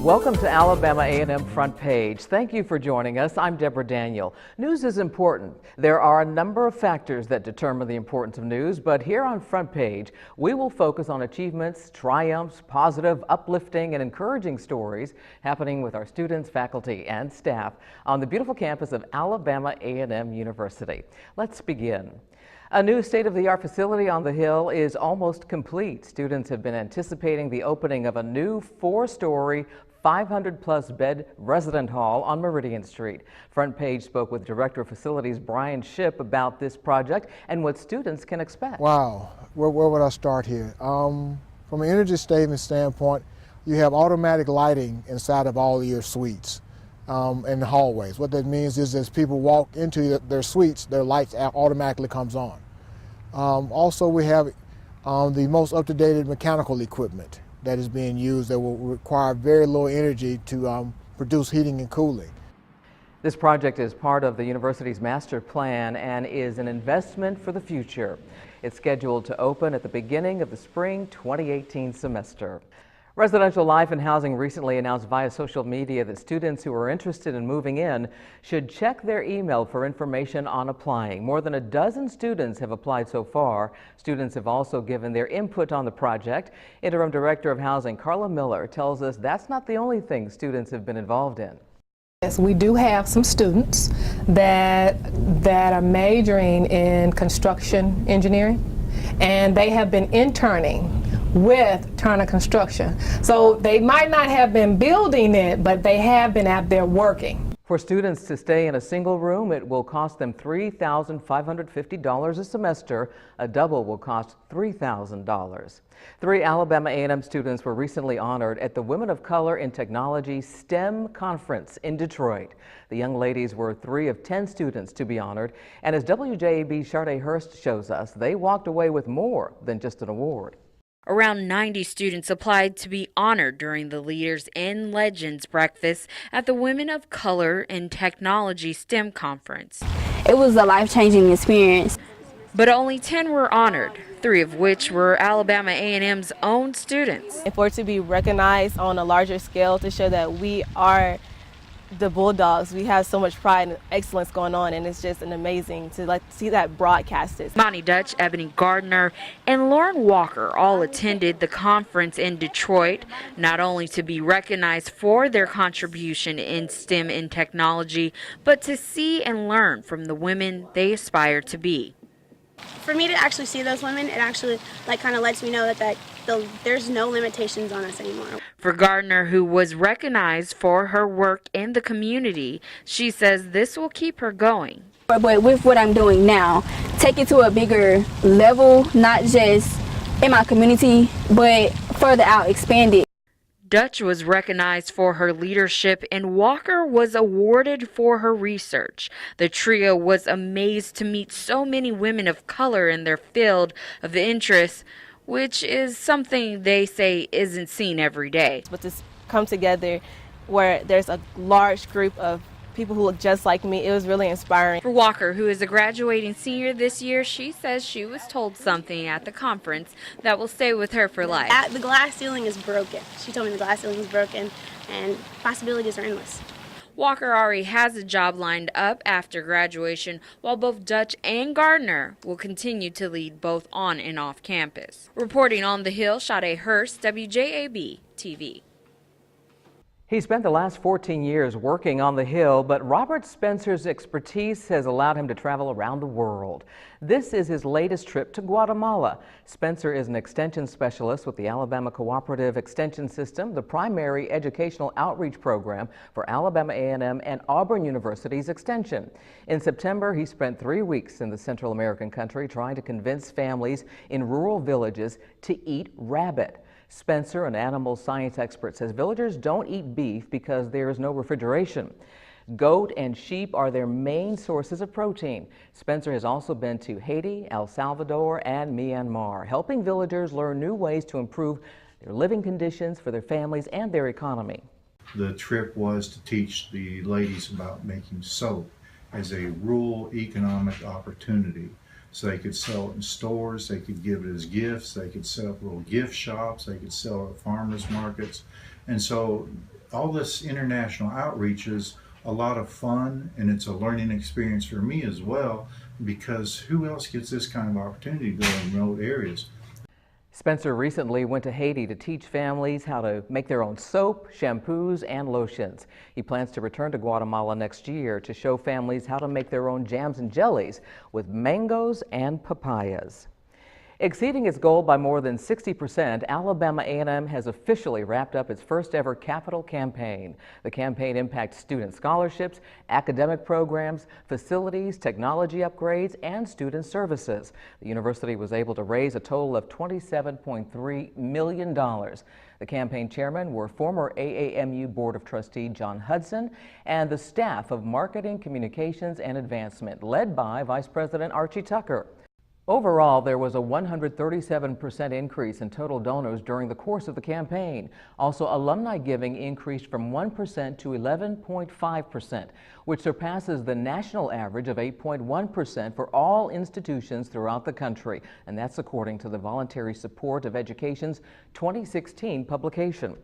Welcome to Alabama A&M Front Page. Thank you for joining us. I'm Deborah Daniel. News is important. There are a number of factors that determine the importance of news, but here on Front Page, we will focus on achievements, triumphs, positive, uplifting, and encouraging stories happening with our students, faculty, and staff on the beautiful campus of Alabama A&M University. Let's begin. A new state-of-the-art facility on the Hill is almost complete. Students have been anticipating the opening of a new 4-story, 500-plus bed resident hall on Meridian Street. Front Page spoke with Director of Facilities Brian Shipp about this project and what students can expect. Wow, where would I start here? From an energy saving standpoint, you have automatic lighting inside of all of your suites and the hallways. What that means is as people walk into their suites, their lights automatically comes on. Also, we have the most up-to-date mechanical equipment that is being used that will require very low energy to produce heating and cooling. This project is part of the university's master plan and is an investment for the future. It's scheduled to open at the beginning of the spring 2018 semester. Residential Life and Housing recently announced via social media that students who are interested in moving in should check their email for information on applying. More than a dozen students have applied so far. Students have also given their input on the project. Interim Director of Housing Carla Miller tells us that's not the only thing students have been involved in. Yes, we do have some students that are majoring in construction engineering, and they have been interning with Turner Construction. So they might not have been building it, but they have been out there working. For students to stay in a single room, it will cost them $3,550 a semester. A double will cost $3,000. 3 Alabama A&M students were recently honored at the Women of Color in Technology STEM Conference in Detroit. The young ladies were 3 of 10 students to be honored, and as WJAB Sade Hurst shows us, they walked away with more than just an award. Around 90 students applied to be honored during the Leaders and Legends breakfast at the Women of Color in Technology STEM Conference. It was a life-changing experience. But only 10 were honored, 3 of which were Alabama A&M's own students. And for it to be recognized on a larger scale to show that we are the Bulldogs, we have so much pride and excellence going on, and it's just amazing to see that broadcasted. Monty Dutch, Ebony Gardner, and Lauren Walker all attended the conference in Detroit, not only to be recognized for their contribution in STEM and technology, but to see and learn from the women they aspire to be. For me to actually see those women, it actually kind of lets me know that there's no limitations on us anymore. For Gardner, who was recognized for her work in the community, she says this will keep her going. But with what I'm doing now, take it to a bigger level, not just in my community, but further out, expand it. Dutch was recognized for her leadership and Walker was awarded for her research. The trio was amazed to meet so many women of color in their field of interest, which is something they say isn't seen every day. But to come together where there's a large group of people who look just like me, it was really inspiring. For Walker, who is a graduating senior this year, she says she was told something at the conference that will stay with her for life. The glass ceiling is broken. She told me the glass ceiling is broken and possibilities are endless. Walker already has a job lined up after graduation, while both Dutch and Gardner will continue to lead both on and off campus. Reporting on the Hill, Sade Hurst, WJAB-TV. He spent the last 14 years working on the Hill, but Robert Spencer's expertise has allowed him to travel around the world. This is his latest trip to Guatemala. Spencer is an extension specialist with the Alabama Cooperative Extension System, the primary educational outreach program for Alabama A&M and Auburn University's extension. In September, he spent 3 weeks in the Central American country trying to convince families in rural villages to eat rabbit. Spencer, an animal science expert, says villagers don't eat beef because there is no refrigeration. Goat and sheep are their main sources of protein. Spencer has also been to Haiti, El Salvador, and Myanmar, helping villagers learn new ways to improve their living conditions for their families and their economy. The trip was to teach the ladies about making soap as a rural economic opportunity. So they could sell it in stores, they could give it as gifts, they could set up little gift shops, they could sell it at farmers markets. And so all this international outreach is a lot of fun, and it's a learning experience for me as well, because who else gets this kind of opportunity to go in remote areas? Spencer recently went to Haiti to teach families how to make their own soap, shampoos, and lotions. He plans to return to Guatemala next year to show families how to make their own jams and jellies with mangoes and papayas. Exceeding its goal by more than 60%, Alabama A&M has officially wrapped up its first ever capital campaign. The campaign impacts student scholarships, academic programs, facilities, technology upgrades, and student services. The university was able to raise a total of $27.3 million. The campaign chairman were former AAMU Board of Trustee John Hudson and the staff of Marketing, Communications, and Advancement, led by Vice President Archie Tucker. Overall, there was a 137% increase in total donors during the course of the campaign. Also, alumni giving increased from 1% to 11.5%, which surpasses the national average of 8.1% for all institutions throughout the country, and that's according to the Voluntary Support of Education's 2016 publication.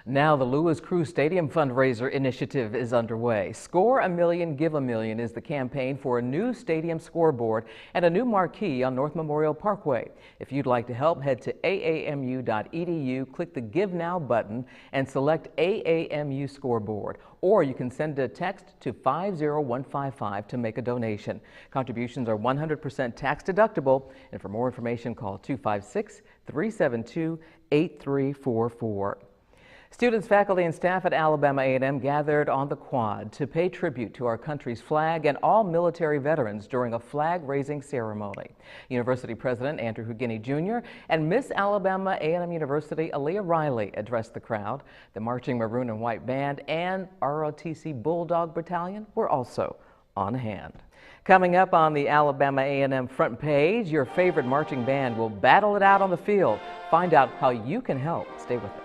Now the Lewis Cruz Stadium fundraiser initiative is underway. Score a Million, Give a Million is the campaign for a new stadium scoreboard and a new marquee on North Memorial Parkway. If you'd like to help, head to aamu.edu, click the Give Now button, and select AAMU Scoreboard. Or you can send a text to 50155 to make a donation. Contributions are 100% tax deductible, and for more information, call 256-372-8344. Students, faculty, and staff at Alabama A&M gathered on the quad to pay tribute to our country's flag and all military veterans during a flag-raising ceremony. University President Andrew Hugini Jr. and Miss Alabama A&M University Aaliyah Riley addressed the crowd. The marching maroon and white band and ROTC Bulldog Battalion were also on hand. Coming up on the Alabama A&M front page, your favorite marching band will battle it out on the field. Find out how you can help. Stay with us.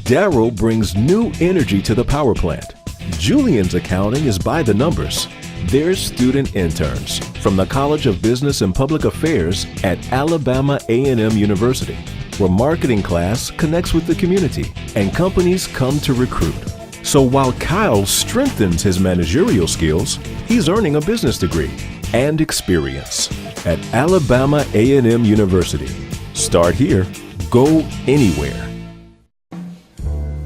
Darryl brings new energy to the power plant. Julian's accounting is by the numbers. They're student interns from the College of Business and Public Affairs at Alabama A&M University, where marketing class connects with the community and companies come to recruit. So while Kyle strengthens his managerial skills, he's earning a business degree and experience at Alabama A&M University. Start here, go anywhere.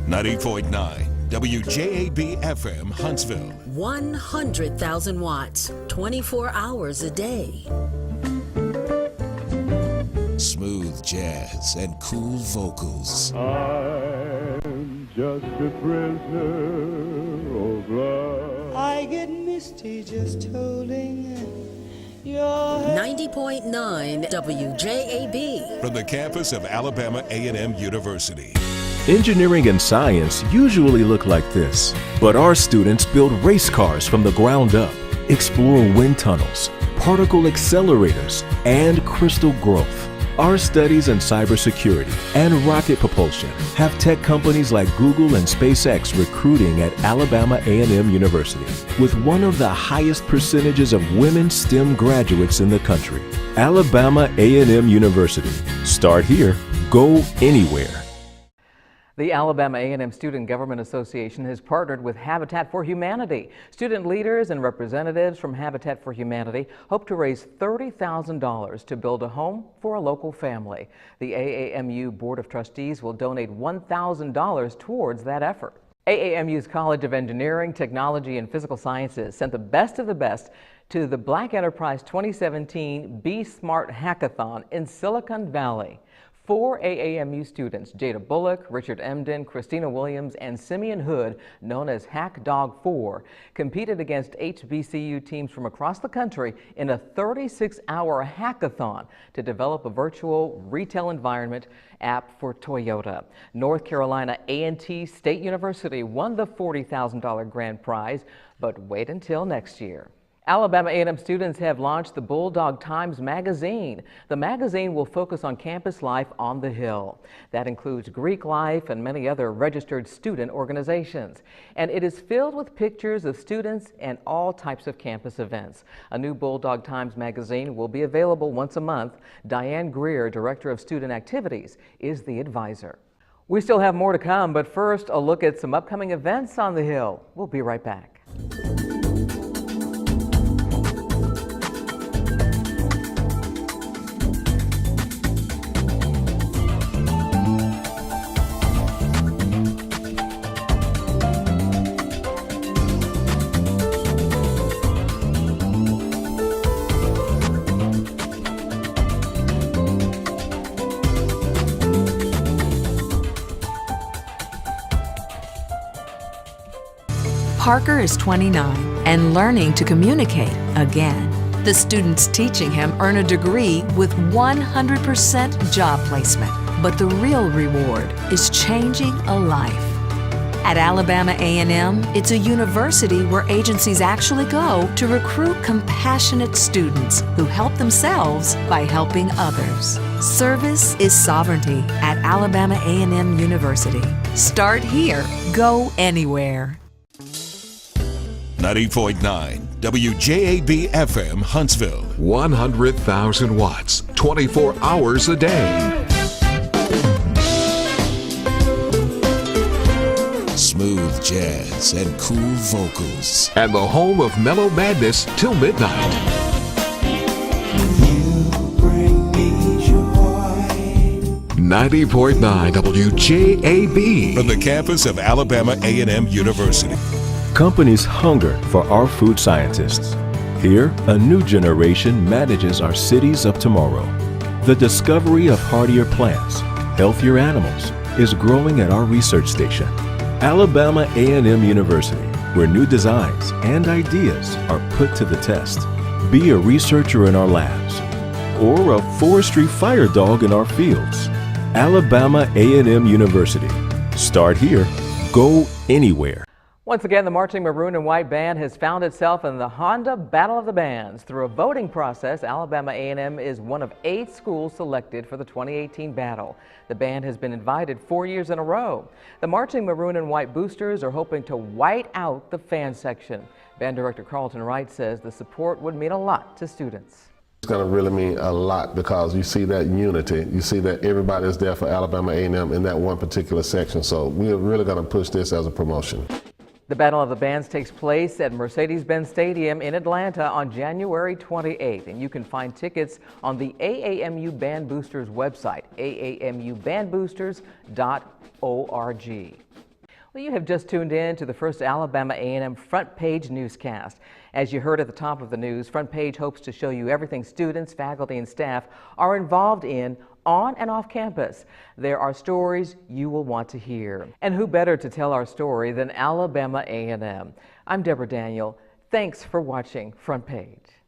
90.9 WJAB-FM Huntsville. 100,000 watts, 24 hours a day. Smooth jazz and cool vocals. I'm just a prisoner of love. I get misty just holding your hand. 90.9 WJAB. From the campus of Alabama A&M University. Engineering and science usually look like this, but our students build race cars from the ground up, explore wind tunnels, particle accelerators, and crystal growth. Our studies in cybersecurity and rocket propulsion have tech companies like Google and SpaceX recruiting at Alabama A&M University, with one of the highest percentages of women STEM graduates in the country. Alabama A&M University. Start here, go anywhere. The Alabama A&M Student Government Association has partnered with Habitat for Humanity. Student leaders and representatives from Habitat for Humanity hope to raise $30,000 to build a home for a local family. The AAMU Board of Trustees will donate $1,000 towards that effort. AAMU's College of Engineering, Technology, and Physical Sciences sent the best of the best to the Black Enterprise 2017 Be Smart Hackathon in Silicon Valley. 4 AAMU students, Jada Bullock, Richard Emden, Christina Williams, and Simeon Hood, known as Hack Dog 4, competed against HBCU teams from across the country in a 36-hour hackathon to develop a virtual retail environment app for Toyota. North Carolina A&T State University won the $40,000 grand prize, but wait until next year. Alabama A&M students have launched the Bulldog Times magazine. The magazine will focus on campus life on the Hill. That includes Greek life and many other registered student organizations. And it is filled with pictures of students and all types of campus events. A new Bulldog Times magazine will be available once a month. Diane Greer, Director of Student Activities, is the advisor. We still have more to come, but first, a look at some upcoming events on the Hill. We'll be right back. Parker is 29 and learning to communicate again. The students teaching him earn a degree with 100% job placement. But the real reward is changing a life. At Alabama A&M, it's a university where agencies actually go to recruit compassionate students who help themselves by helping others. Service is sovereignty at Alabama A&M University. Start here, go anywhere. 90.9 WJAB-FM Huntsville. 100,000 watts, 24 hours a day. Smooth jazz and cool vocals. And the home of mellow madness till midnight. You bring me joy. 90.9 WJAB. From the campus of Alabama A&M University. Companies hunger for our food scientists. Here, a new generation manages our cities of tomorrow. The discovery of hardier plants, healthier animals, is growing at our research station, Alabama A&M University, where new designs and ideas are put to the test. Be a researcher in our labs or a forestry fire dog in our fields. Alabama A&M University. Start here, go anywhere. Once again, the Marching Maroon and White Band has found itself in the Honda Battle of the Bands. Through a voting process, Alabama A&M is one of 8 schools selected for the 2018 battle. The band has been invited 4 years in a row. The Marching Maroon and White boosters are hoping to white out the fan section. Band director Carlton Wright says the support would mean a lot to students. It's going to really mean a lot because you see that unity. You see that everybody is there for Alabama A&M in that one particular section. So we're really going to push this as a promotion. The Battle of the Bands takes place at Mercedes-Benz Stadium in Atlanta on January 28th, and you can find tickets on the AAMU Band Boosters website, aamubandboosters.org. Well, you have just tuned in to the first Alabama A&M Front Page newscast. As you heard at the top of the news, Front Page hopes to show you everything students, faculty, and staff are involved in on and off campus. There are stories you will want to hear. And who better to tell our story than Alabama A&M? I'm Deborah Daniel. Thanks for watching Front Page.